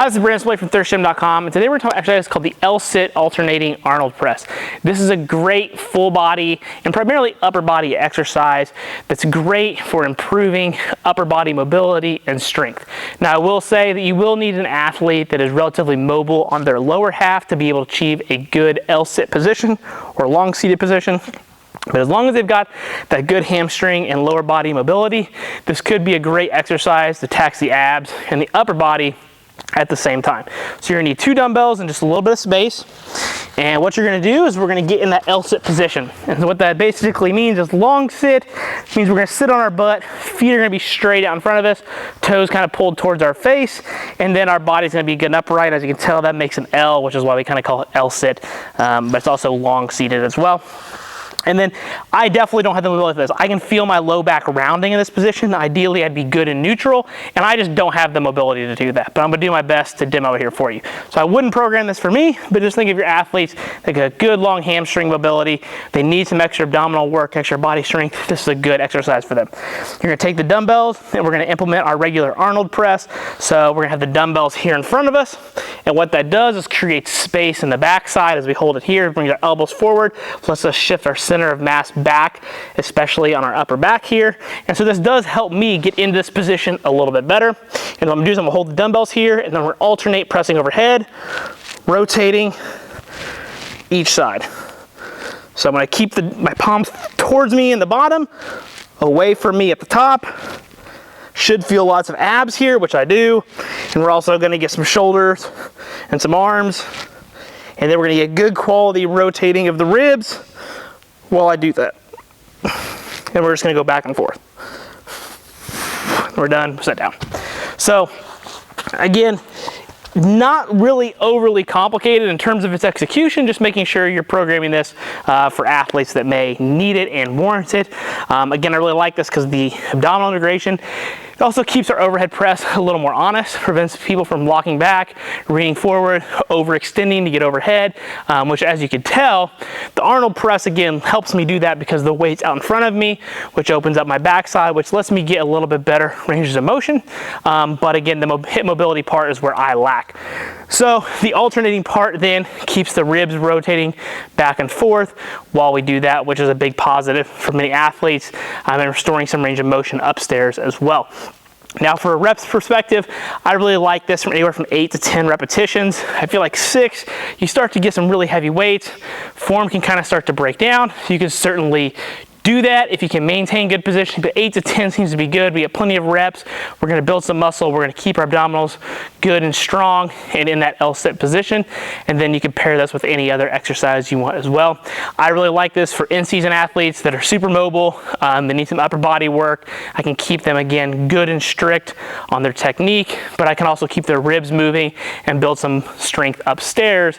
Hi, this is Brandon Splay from thirstgym.com, and today we're talking about exercise called the L-sit alternating Arnold press. This is a great full body and primarily upper body exercise that's great for improving upper body mobility and strength. Now, I will say that you will need an athlete that is relatively mobile on their lower half to be able to achieve a good L-sit position or long seated position. But as long as they've got that good hamstring and lower body mobility, this could be a great exercise to tax the abs and the upper body at the same time. So you're gonna need 2 dumbbells and just a little bit of space. And what you're gonna do is we're gonna get in that L-sit position. And what that basically means is long sit means we're gonna sit on our butt, feet are gonna be straight out in front of us, toes kind of pulled towards our face, and then our body's gonna be good and upright. As you can tell, that makes an L, which is why we kind of call it L-sit, but it's also long seated as well. And then I definitely don't have the mobility for this. I can feel my low back rounding in this position. Ideally, I'd be good in neutral, and I just don't have the mobility to do that. But I'm gonna do my best to demo it here for you. So I wouldn't program this for me, but just think of your athletes that got good long hamstring mobility. They need some extra abdominal work, extra body strength. This is a good exercise for them. You're gonna take the dumbbells, and we're gonna implement our regular Arnold press. So we're gonna have the dumbbells here in front of us. And what that does is create space in the backside as we hold it here, bring our elbows forward. So let's just shift our center of mass back, especially on our upper back here. And so this does help me get into this position a little bit better. And what I'm gonna do is I'm gonna hold the dumbbells here, and then we're gonna alternate pressing overhead, rotating each side. So I'm gonna keep my palms towards me in the bottom, away from me at the top. Should feel lots of abs here, which I do. And we're also gonna get some shoulders and some arms. And then we're gonna get good quality rotating of the ribs while I do that. And we're just gonna go back and forth. We're done, sit down. So again, not really overly complicated in terms of its execution, just making sure you're programming this for athletes that may need it and warrant it. Again, I really like this because the abdominal integration, it also keeps our overhead press a little more honest, prevents people from locking back, leaning forward, overextending to get overhead, which, as you can tell, the Arnold press, again, helps me do that because the weight's out in front of me, which opens up my backside, which lets me get a little bit better ranges of motion. But again, the hip mobility part is where I lack. So the alternating part then keeps the ribs rotating back and forth while we do that, which is a big positive for many athletes, and restoring some range of motion upstairs as well. Now, for a reps perspective, I really like this from anywhere from 8 to 10 repetitions. I feel like 6, you start to get some really heavy weights. Form can kind of start to break down. You can certainly do that if you can maintain good position, but 8 to 10 seems to be good. We get plenty of reps. We're gonna build some muscle. We're gonna keep our abdominals good and strong and in that L-sit position. And then you can pair this with any other exercise you want as well. I really like this for in-season athletes that are super mobile. They need some upper body work. I can keep them, again, good and strict on their technique, but I can also keep their ribs moving and build some strength upstairs,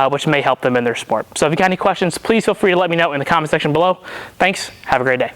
which may help them in their sport. So if you got any questions, please feel free to let me know in the comment section below. Thanks. Have a great day.